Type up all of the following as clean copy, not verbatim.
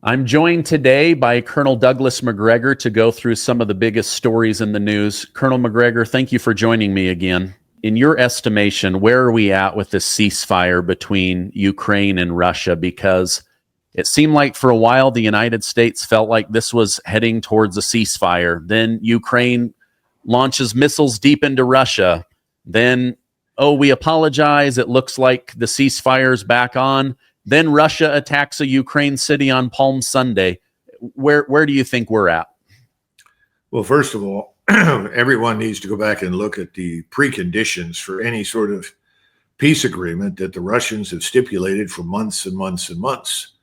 I'm joined today by Colonel Douglas Macgregor to go through some of the biggest stories in the news. Colonel Macgregor, thank you for joining me again. In your estimation, where are we at with this ceasefire between Ukraine and Russia? Because it seemed like for a while the United States felt like this was heading towards a ceasefire. Then Ukraine launches missiles deep into Russia. Then, oh, we apologize. It looks like the ceasefire's back on. Then Russia attacks a Ukraine city on Palm Sunday. Where do you think we're at? Well, first of all, everyone needs to go back and look at the preconditions for any sort of peace agreement that the Russians have stipulated for months and months and months.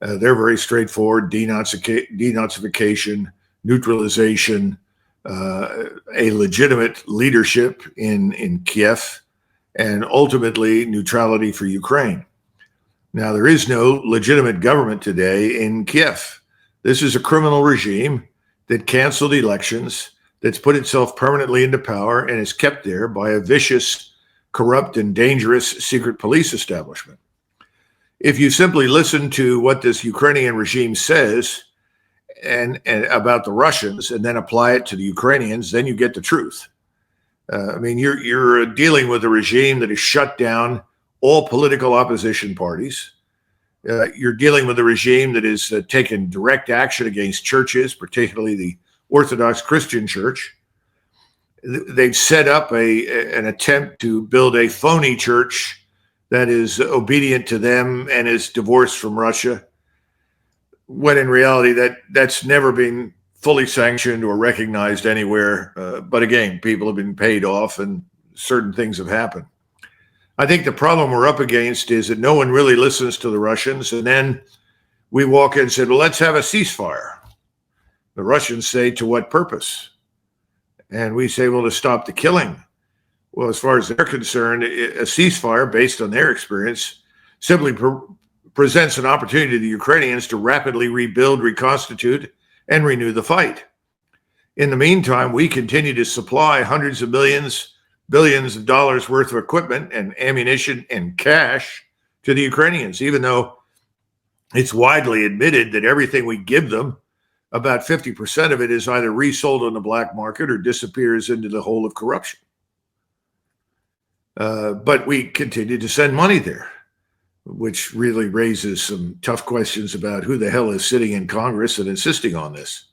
They're very straightforward: denazification, neutralization, a legitimate leadership in Kiev, and ultimately neutrality for Ukraine. Now, there is no legitimate government today in Kiev. This is a criminal regime that canceled elections, that's put itself permanently into power, and is kept there by a vicious, corrupt, and dangerous secret police establishment. If you simply listen to what this Ukrainian regime says and about the Russians and then apply it to the Ukrainians, then you get the truth. You're dealing with a regime that has shut down all political opposition parties. You're dealing with a regime that has taken direct action against churches, particularly the Orthodox Christian Church. They've set up an attempt to build a phony church that is obedient to them and is divorced from Russia, when in reality that's never been fully sanctioned or recognized anywhere. But again, people have been paid off and certain things have happened. I think the problem we're up against is that no one really listens to the Russians. And then we walk in and say, well, let's have a ceasefire. The Russians say, to what purpose? And we say, well, to stop the killing. Well, as far as they're concerned, a ceasefire, based on their experience, simply presents an opportunity to the Ukrainians to rapidly rebuild, reconstitute, and renew the fight. In the meantime, we continue to supply hundreds of millions, billions of dollars worth of equipment and ammunition and cash to the Ukrainians, even though it's widely admitted that everything we give them, about 50% of it is either resold on the black market or disappears into the hole of corruption. But we continue to send money there, which really raises some tough questions about who the hell is sitting in Congress and insisting on this.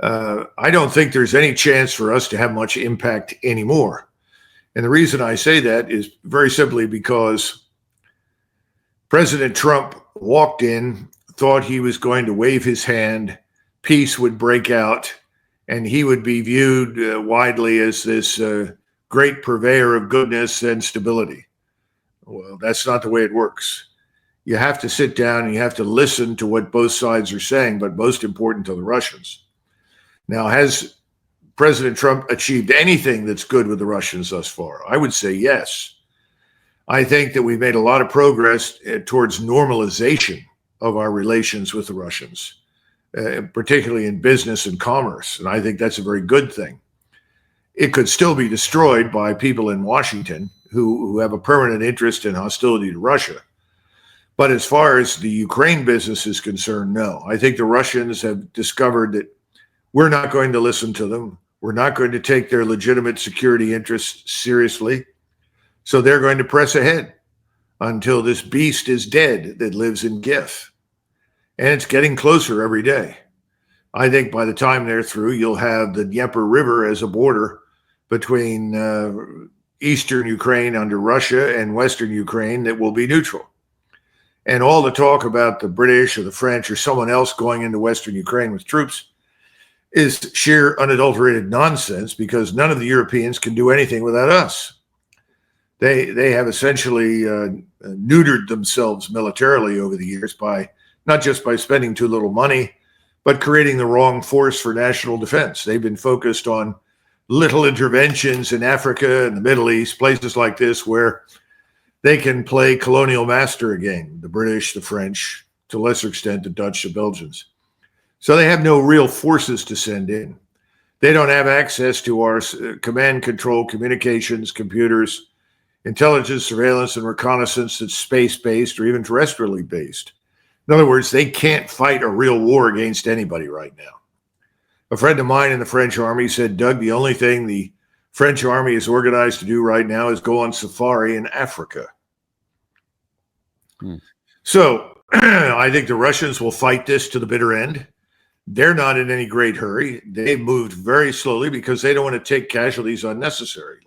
I don't think there's any chance for us to have much impact anymore. And the reason I say that is very simply because President Trump walked in, thought he was going to wave his hand, peace would break out, and he would be viewed widely as this great purveyor of goodness and stability. Well, that's not the way it works. You have to sit down and you have to listen to what both sides are saying, but most important to the Russians. Now, has President Trump achieved anything that's good with the Russians thus far? I would say yes. I think that we've made a lot of progress towards normalization of our relations with the Russians, particularly in business and commerce. And I think that's a very good thing. It could still be destroyed by people in Washington who have a permanent interest in hostility to Russia. But as far as the Ukraine business is concerned, no. I think the Russians have discovered that we're not going to listen to them. We're not going to take their legitimate security interests seriously. So they're going to press ahead until this beast is dead that lives in Kiev. And it's getting closer every day. I think by the time they're through, you'll have the Dnieper River as a border between eastern Ukraine under Russia and western Ukraine that will be neutral. And all the talk about the British or the French or someone else going into western Ukraine with troops is sheer unadulterated nonsense, because none of the Europeans can do anything without us. They have essentially neutered themselves militarily over the years by not just by spending too little money, but creating the wrong force for national defense. They've been focused on little interventions in Africa and the Middle East, places like this where they can play colonial master again, the British, the French, to a lesser extent, the Dutch, the Belgians. So they have no real forces to send in. They don't have access to our command control, communications, computers, intelligence, surveillance, and reconnaissance that's space-based or even terrestrially based. In other words, they can't fight a real war against anybody right now. A friend of mine in the French army said, Doug, the only thing the French army is organized to do right now is go on safari in Africa. So I think the Russians will fight this to the bitter end. They're not in any great hurry. They moved very slowly because they don't want to take casualties unnecessarily.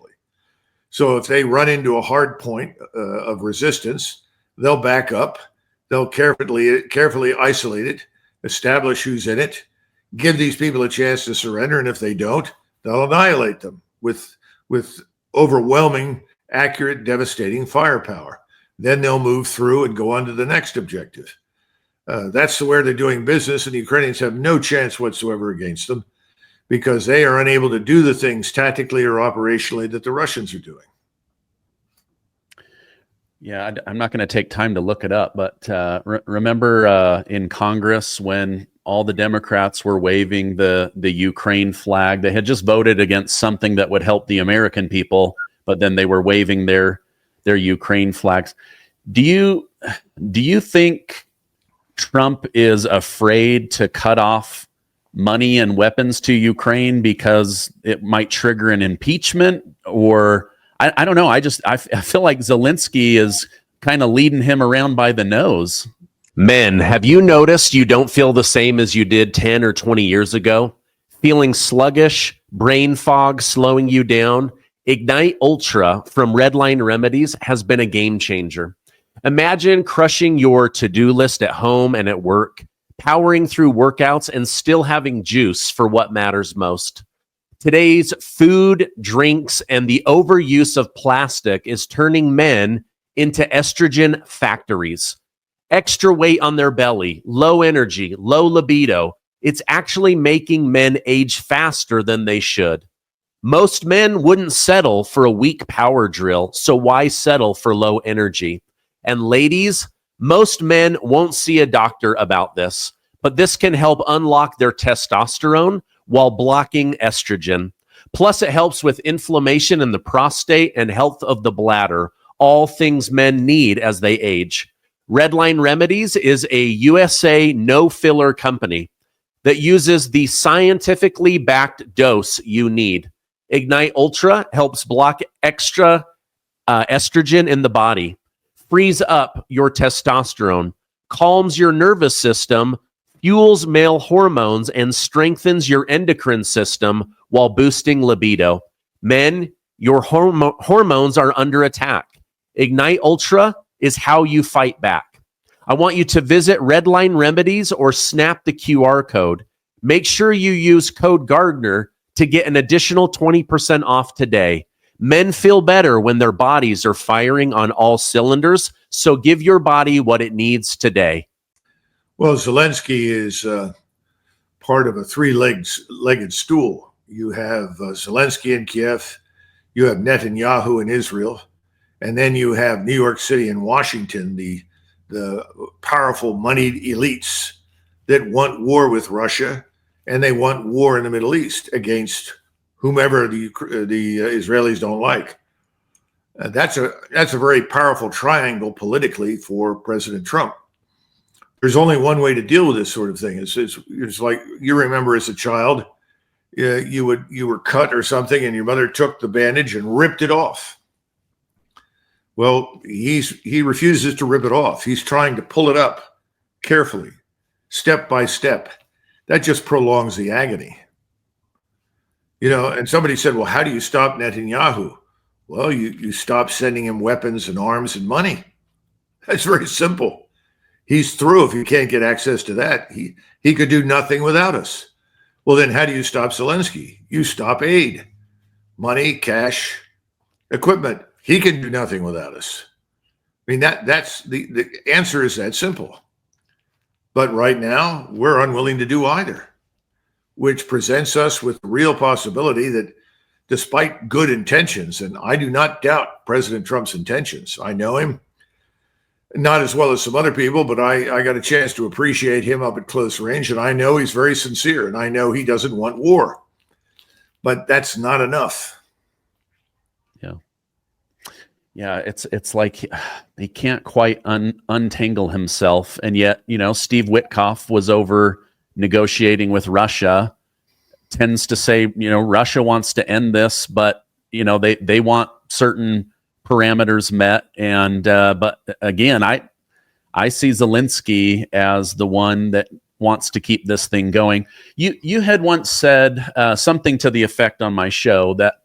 So if they run into a hard point of resistance, they'll back up. They'll carefully isolate it, establish who's in it, give these people a chance to surrender. And if they don't, they'll annihilate them with overwhelming, accurate, devastating firepower. Then they'll move through and go on to the next objective. That's where they're doing business, and the Ukrainians have no chance whatsoever against them because they are unable to do the things tactically or operationally that the Russians are doing. Yeah, I'm not going to take time to look it up, but remember in Congress when all the Democrats were waving the Ukraine flag, they had just voted against something that would help the American people, but then they were waving their Ukraine flags. Do you think Trump is afraid to cut off money and weapons to Ukraine because it might trigger an impeachment? Or I don't know. I feel like Zelensky is kind of leading him around by the nose. Men, have you noticed you don't feel the same as you did 10 or 20 years ago? Feeling sluggish, brain fog slowing you down? Ignite Ultra from Redline Remedies has been a game changer. Imagine crushing your to-do list at home and at work, powering through workouts and still having juice for what matters most. Today's food, drinks, and the overuse of plastic is turning men into estrogen factories. Extra weight on their belly, low energy, low libido. It's actually making men age faster than they should. Most men wouldn't settle for a weak power drill, so why settle for low energy? And ladies, most men won't see a doctor about this, but this can help unlock their testosterone while blocking estrogen. Plus, it helps with inflammation in the prostate and health of the bladder, all things men need as they age. Redline Remedies is a USA no-filler company that uses the scientifically backed dose you need. Ignite Ultra helps block extra estrogen in the body, frees up your testosterone, calms your nervous system, fuels male hormones, and strengthens your endocrine system while boosting libido. Men, your hormones are under attack. Ignite Ultra is how you fight back. I want you to visit Redline Remedies or snap the QR code. Make sure you use code Gardner to get an additional 20% off today. Men feel better when their bodies are firing on all cylinders, so give your body what it needs today. Well, Zelensky is part of a three-legged stool. You have Zelensky in Kiev, you have Netanyahu in Israel, and then you have New York City and Washington, the powerful moneyed elites that want war with Russia, and they want war in the Middle East against whomever the Israelis don't like. That's a very powerful triangle politically for President Trump. There's only one way to deal with this sort of thing. It's like you remember as a child, you were cut or something, and your mother took the bandage and ripped it off. Well, he refuses to rip it off. He's trying to pull it up carefully, step by step. That just prolongs the agony. And somebody said, well, how do you stop Netanyahu? Well, you stop sending him weapons and arms and money. That's very simple. He's through. If you can't get access to that, he could do nothing without us. Well, then how do you stop Zelensky? You stop aid, money, cash, equipment. He can do nothing without us. I mean, that's the answer is that simple. But right now, we're unwilling to do either, which presents us with the real possibility that despite good intentions, and I do not doubt President Trump's intentions. I know him, not as well as some other people, but I got a chance to appreciate him up at close range, and I know he's very sincere, and I know he doesn't want war. But that's not enough. Yeah, it's like he can't quite untangle himself, and yet Steve Witkoff was over negotiating with Russia. Tends to say Russia wants to end this, but they want certain parameters met, and but again, I see Zelensky as the one that wants to keep this thing going. You had once said something to the effect on my show that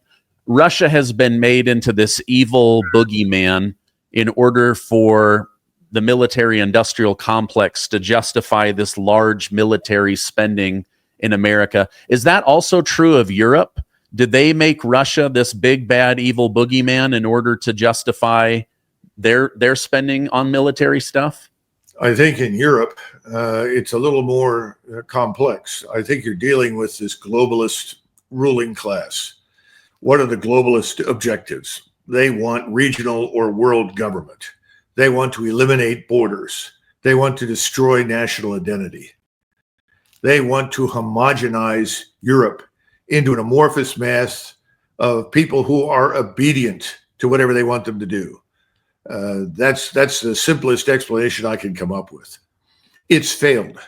Russia has been made into this evil boogeyman in order for the military-industrial complex to justify this large military spending in America. Is that also true of Europe? Did they make Russia this big, bad, evil boogeyman in order to justify their spending on military stuff? I think in Europe, it's a little more complex. I think you're dealing with this globalist ruling class. What are the globalist objectives? They want regional or world government. They want to eliminate borders. They want to destroy national identity. They want to homogenize Europe into an amorphous mass of people who are obedient to whatever they want them to do. That's the simplest explanation I can come up with. It's failed.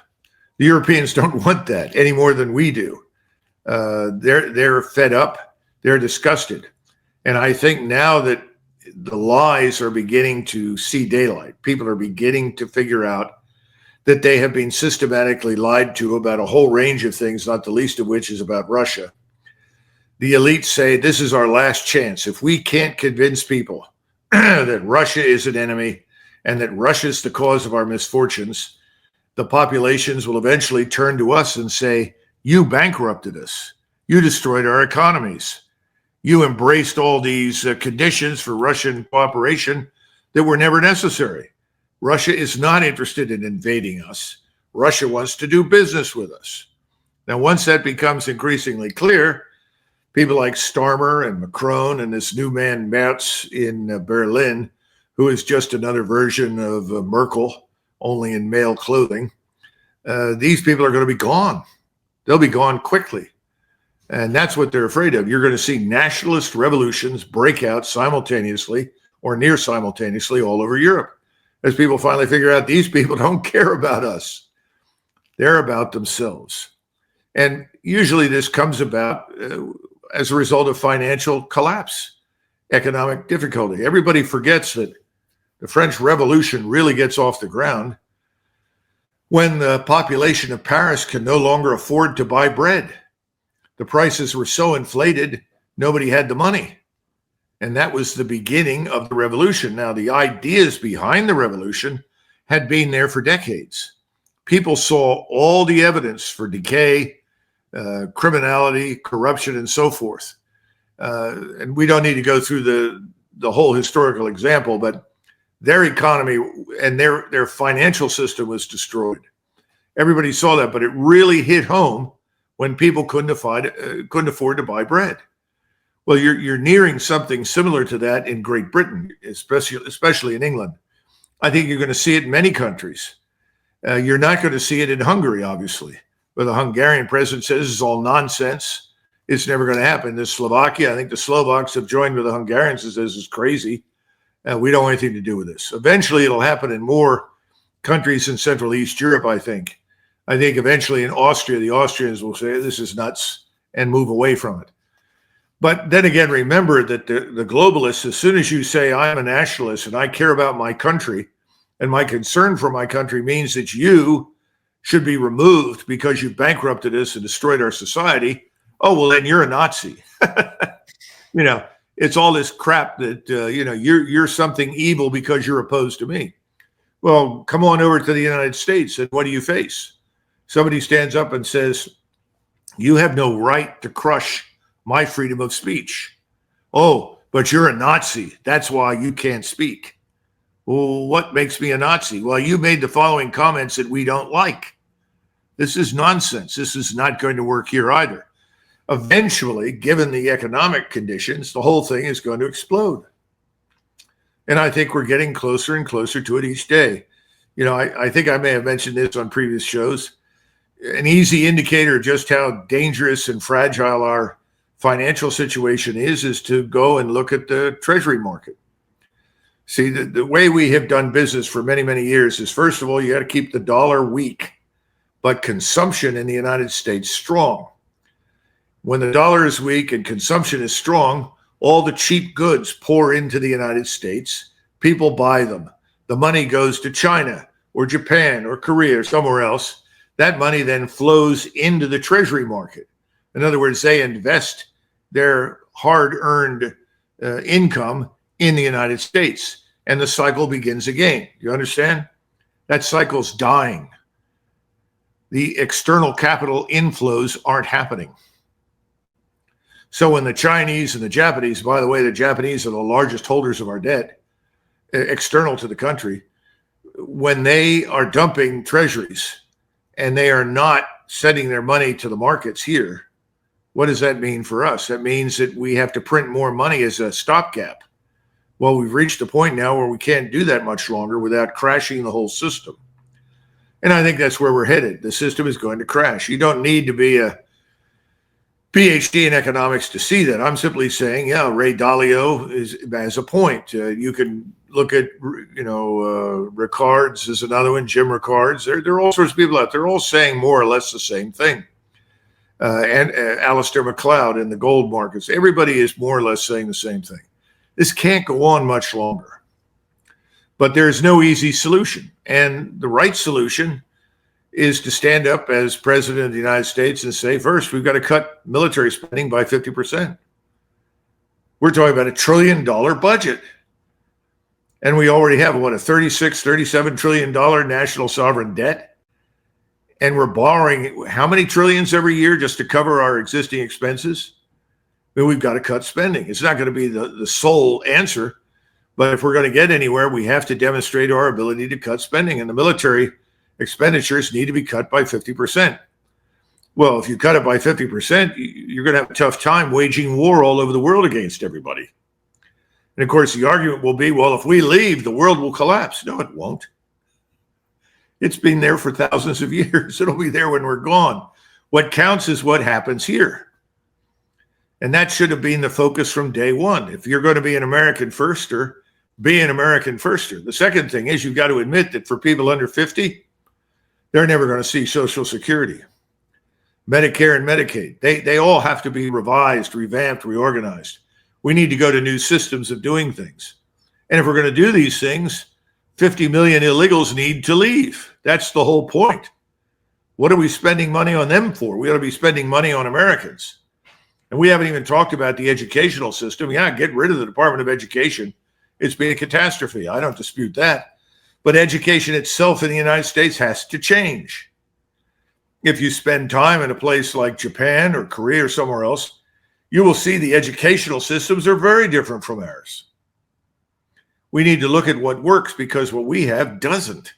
The Europeans don't want that any more than we do. They're fed up. They're disgusted. And I think now that the lies are beginning to see daylight, people are beginning to figure out that they have been systematically lied to about a whole range of things, not the least of which is about Russia. The elites say this is our last chance. If we can't convince people that Russia is an enemy and that Russia is the cause of our misfortunes, the populations will eventually turn to us and say, you bankrupted us. You destroyed our economies. You embraced all these conditions for Russian cooperation that were never necessary. Russia is not interested in invading us. Russia wants to do business with us. Now, once that becomes increasingly clear, people like Starmer and Macron and this new man Merz in Berlin, who is just another version of Merkel, only in male clothing, these people are going to be gone. They'll be gone quickly. And that's what they're afraid of. You're going to see nationalist revolutions break out simultaneously or near simultaneously all over Europe as people finally figure out these people don't care about us. They're about themselves. And usually this comes about as a result of financial collapse, economic difficulty. Everybody forgets that the French Revolution really gets off the ground when the population of Paris can no longer afford to buy bread. The prices were so inflated, nobody had the money. And that was the beginning of the revolution. Now, the ideas behind the revolution had been there for decades. People saw all the evidence for decay, criminality, corruption, and so forth. And we don't need to go through the whole historical example, but their economy and their financial system was destroyed. Everybody saw that, but it really hit home when people couldn't afford to buy bread. Well, you're nearing something similar to that in Great Britain, especially in England. I think you're going to see it in many countries. You're not going to see it in Hungary, obviously, where the Hungarian president says this is all nonsense. It's never going to happen. In Slovakia, I think the Slovaks have joined with the Hungarians and says this is crazy. We don't want anything to do with this. Eventually, it'll happen in more countries in Central East Europe, I think. I think eventually in Austria, the Austrians will say this is nuts and move away from it. But then again, remember that the globalists, as soon as you say I'm a nationalist and I care about my country and my concern for my country means that you should be removed because you bankrupted us and destroyed our society, oh, well, then you're a Nazi. It's all this crap that, you're something evil because you're opposed to me. Well, come on over to the United States and what do you face? Somebody stands up and says, you have no right to crush my freedom of speech. Oh, but you're a Nazi. That's why you can't speak. Well, what makes me a Nazi? Well, you made the following comments that we don't like. This is nonsense. This is not going to work here either. Eventually, given the economic conditions, the whole thing is going to explode. And I think we're getting closer and closer to it each day. I think I may have mentioned this on previous shows. An easy indicator of just how dangerous and fragile our financial situation is to go and look at the treasury market. See, the way we have done business for many, many years is, first of all, you got to keep the dollar weak, but consumption in the United States strong. When the dollar is weak and consumption is strong, all the cheap goods pour into the United States. People buy them. The money goes to China or Japan or Korea or somewhere else. That money then flows into the treasury market. In other words, they invest their hard-earned income in the United States, and the cycle begins again. You understand? That cycle's dying. The external capital inflows aren't happening. So when the Chinese and the Japanese, by the way, the Japanese are the largest holders of our debt, external to the country, when they are dumping treasuries and they are not sending their money to the markets here, what does that mean for us? That means that we have to print more money as a stopgap. Well, we've reached a point now where we can't do that much longer without crashing the whole system. And I think that's where we're headed. The system is going to crash. You don't need to be a PhD in economics to see that. I'm simply saying, yeah, Ray Dalio has a point. You can look at, Ricards is another one, Jim Ricards. There are all sorts of people out there all saying more or less the same thing. And Alistair McLeod in the gold markets. Everybody is more or less saying the same thing. This can't go on much longer. But there's no easy solution. And the right solution is to stand up as president of the United States and say, first, we've got to cut military spending by 50%. We're talking about $1 trillion budget. And we already have, a $37 trillion national sovereign debt. And we're borrowing how many trillions every year just to cover our existing expenses? I mean, we've got to cut spending. It's not going to be the sole answer. But if we're going to get anywhere, we have to demonstrate our ability to cut spending. And the military expenditures need to be cut by 50%. Well, if you cut it by 50%, you're going to have a tough time waging war all over the world against everybody. And of course, the argument will be, well, if we leave, the world will collapse. No, it won't. It's been there for thousands of years. It'll be there when we're gone. What counts is what happens here. And that should have been the focus from day one. If you're going to be an American firster, be an American firster. The second thing is you've got to admit that for people under 50, they're never going to see Social Security, Medicare and Medicaid. They all have to be revised, revamped, reorganized. We need to go to new systems of doing things. And if we're going to do these things, 50 million illegals need to leave. That's the whole point. What are we spending money on them for? We ought to be spending money on Americans. And we haven't even talked about the educational system. Yeah, get rid of the Department of Education. It's been a catastrophe. I don't dispute that. But education itself in the United States has to change. If you spend time in a place like Japan or Korea or somewhere else, you will see the educational systems are very different from ours. We need to look at what works because what we have doesn't.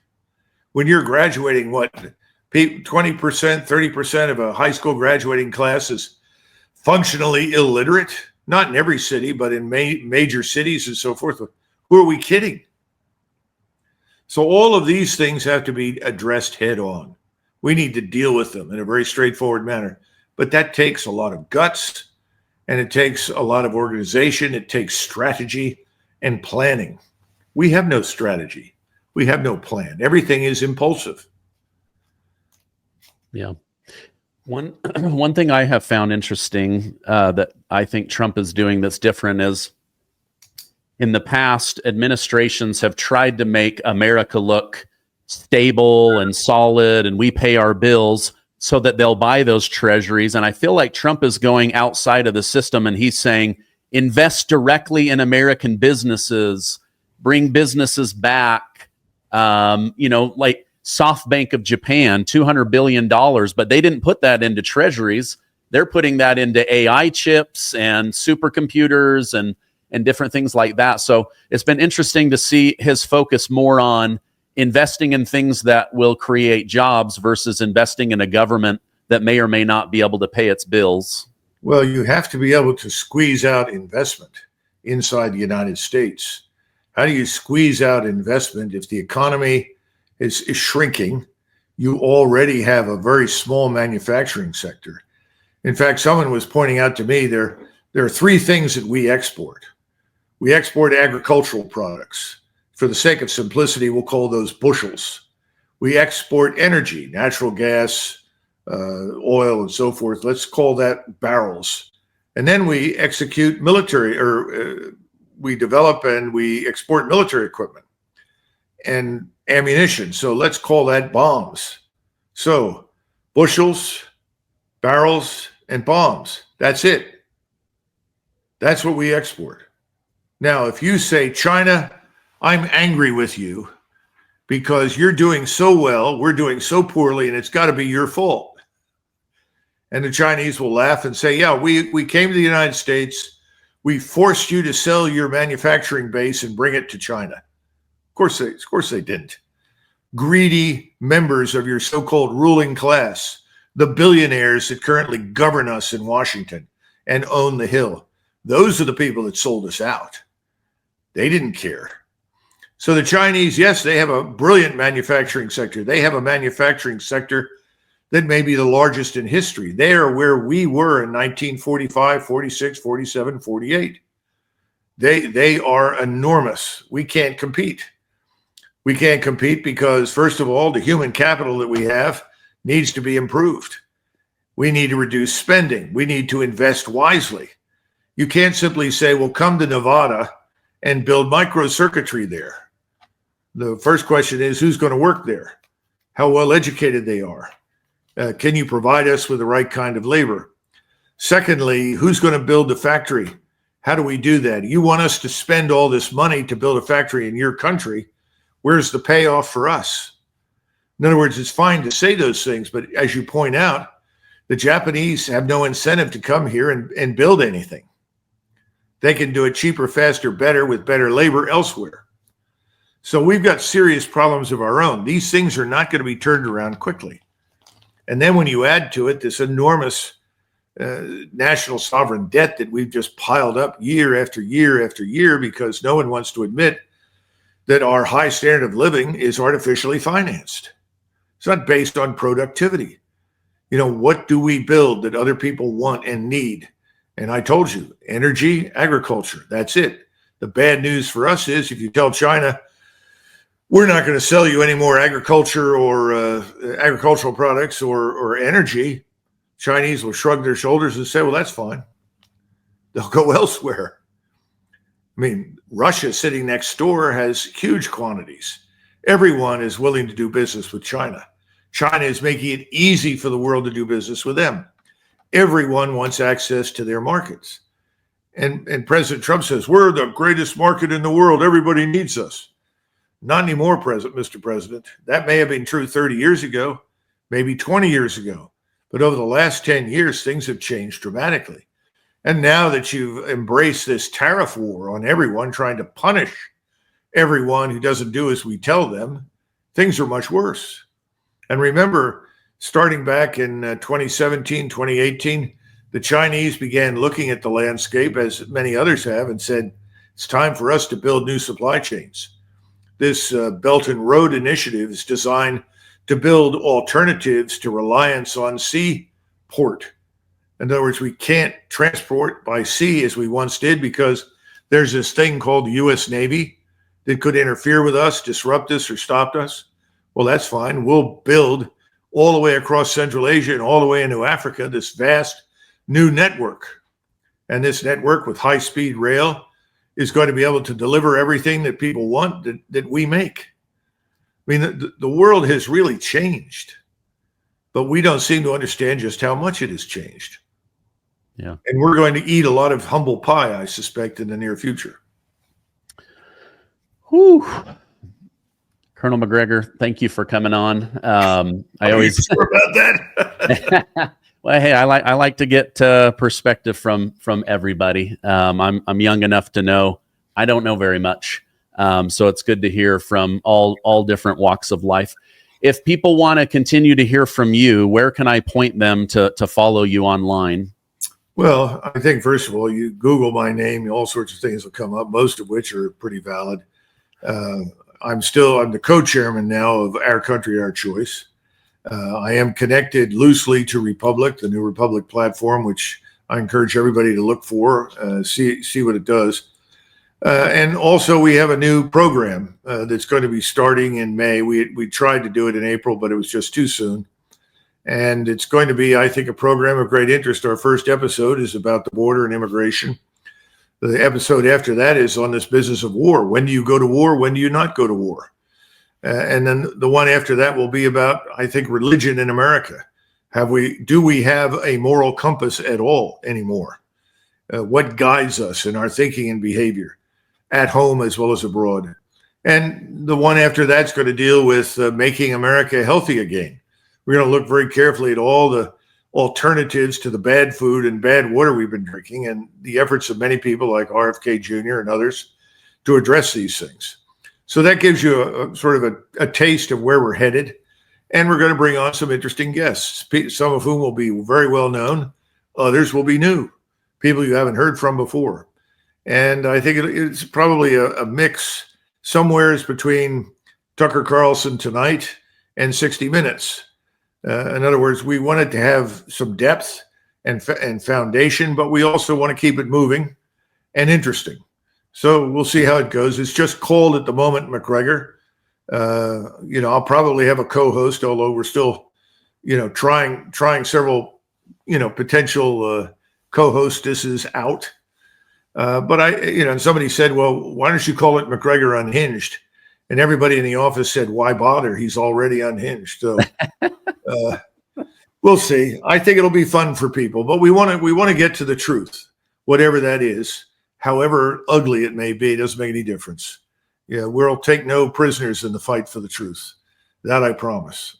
When you're graduating, 20%, 30% of a high school graduating class is functionally illiterate, not in every city, but in major cities and so forth. Who are we kidding? So all of these things have to be addressed head on. We need to deal with them in a very straightforward manner. But that takes a lot of guts, and it takes a lot of organization. It takes strategy and planning. We have no strategy. We have no plan. Everything is impulsive. Yeah. One thing I have found interesting that I think Trump is doing that's different is in the past, administrations have tried to make America look stable and solid, and we pay our bills so that they'll buy those treasuries. And I feel like Trump is going outside of the system, and he's saying, invest directly in American businesses, bring businesses back, like SoftBank of Japan, $200 billion, but they didn't put that into treasuries. They're putting that into AI chips and supercomputers and different things like that. So it's been interesting to see his focus more on investing in things that will create jobs versus investing in a government that may or may not be able to pay its bills. Well, you have to be able to squeeze out investment inside the United States. How do you squeeze out investment if the economy is shrinking? You already have a very small manufacturing sector. In fact, someone was pointing out to me there are three things that we export. We export agricultural products. For the sake of simplicity, we'll call those bushels. We export energy, natural gas, oil, and so forth. Let's call that barrels. And then we execute military, or we develop and we export military equipment and ammunition. So let's call that bombs. So bushels, barrels, and bombs. That's it. That's what we export. Now, if you say, China, I'm angry with you because you're doing so well, we're doing so poorly, and it's got to be your fault. And the Chinese will laugh and say, yeah, we came to the United States. We forced you to sell your manufacturing base and bring it to China. Of course they didn't. Greedy members of your so-called ruling class, the billionaires that currently govern us in Washington and own the Hill, those are the people that sold us out. They didn't care. So the Chinese, yes, they have a brilliant manufacturing sector. They have a manufacturing sector that may be the largest in history. They are where we were in 1945, 46, 47, 48. They are enormous. We can't compete. We can't compete because, first of all, the human capital that we have needs to be improved. We need to reduce spending. We need to invest wisely. You can't simply say, well, come to Nevada and build microcircuitry there. The first question is, who's going to work there? How well educated they are? Can you provide us with the right kind of labor? Secondly, who's going to build the factory? How do we do that? You want us to spend all this money to build a factory in your country. Where's the payoff for us? In other words, it's fine to say those things, but as you point out, the Japanese have no incentive to come here and build anything. They can do it cheaper, faster, better with better labor elsewhere. So we've got serious problems of our own. These things are not going to be turned around quickly. And then when you add to it this enormous national sovereign debt that we've just piled up year after year after year because no one wants to admit that our high standard of living is artificially financed. It's not based on productivity. You know, what do we build that other people want and need? And I told you, energy, agriculture, that's it. The bad news for us is if you tell China, we're not going to sell you any more agriculture or agricultural products or energy, Chinese will shrug their shoulders and say, well, that's fine. They'll go elsewhere. I mean, Russia sitting next door has huge quantities. Everyone is willing to do business with China. China is making it easy for the world to do business with them. Everyone wants access to their markets. And President Trump says, we're the greatest market in the world. Everybody needs us. Not anymore, Mr. President. That may have been true 30 years ago, maybe 20 years ago. But over the last 10 years, things have changed dramatically. And now that you've embraced this tariff war on everyone, trying to punish everyone who doesn't do as we tell them, things are much worse. And remember, starting back in 2017, 2018, the Chinese began looking at the landscape, as many others have, and said, it's time for us to build new supply chains. This Belt and Road Initiative is designed to build alternatives to reliance on seaport. In other words, we can't transport by sea as we once did because there's this thing called the U.S. Navy that could interfere with us, disrupt us, or stop us. Well, that's fine. We'll build all the way across Central Asia and all the way into Africa this vast new network. And this network with high-speed rail is going to be able to deliver everything that people want that we make. I mean, the world has really changed, but we don't seem to understand just how much it has changed. Yeah. And we're going to eat a lot of humble pie, I suspect, in the near future. Whew. Colonel Macgregor, thank you for coming on. I always sure about that. Well, hey, I like to get perspective from everybody. I'm young enough to know I don't know very much, so it's good to hear from all different walks of life. If people want to continue to hear from you, where can I point them to follow you online? Well, I think first of all, you Google my name, all sorts of things will come up, most of which are pretty valid. I'm the co-chairman now of Our Country, Our Choice. I am connected loosely to Republic, the New Republic platform, which I encourage everybody to look for, see what it does. And also, we have a new program that's going to be starting in May. We tried to do it in April, but it was just too soon. And it's going to be, I think, a program of great interest. Our first episode is about the border and immigration. The episode after that is on this business of war. When do you go to war? When do you not go to war? And then the one after that will be about, I think, religion in America. Do we have a moral compass at all anymore? What guides us in our thinking and behavior at home as well as abroad? And the one after that's going to deal with making America healthy again. We're going to look very carefully at all the alternatives to the bad food and bad water we've been drinking and the efforts of many people like RFK Jr. and others to address these things. So that gives you a sort of a taste of where we're headed. And we're going to bring on some interesting guests, some of whom will be very well known. Others will be new, people you haven't heard from before. And I think it's probably a mix somewheres between Tucker Carlson Tonight and 60 Minutes. In other words, we wanted to have some depth and foundation, but we also want to keep it moving and interesting. So we'll see how it goes. It's just called at the moment Macgregor. I'll probably have a co-host, although we're still, trying several, potential co-hostesses out. And somebody said, well, why don't you call it Macgregor Unhinged? And everybody in the office said, why bother? He's already unhinged. So we'll see. I think it'll be fun for people, but we want to get to the truth, whatever that is, however ugly it may be. It doesn't make any difference. Yeah, we'll take no prisoners in the fight for the truth. That I promise.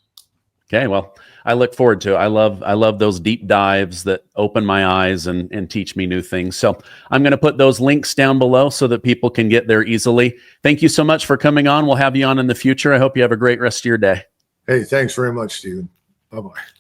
Okay, well, I look forward to it. I love those deep dives that open my eyes and teach me new things. So I'm going to put those links down below so that people can get there easily. Thank you so much for coming on. We'll have you on in the future. I hope you have a great rest of your day. Hey, thanks very much, Stephen. Bye-bye.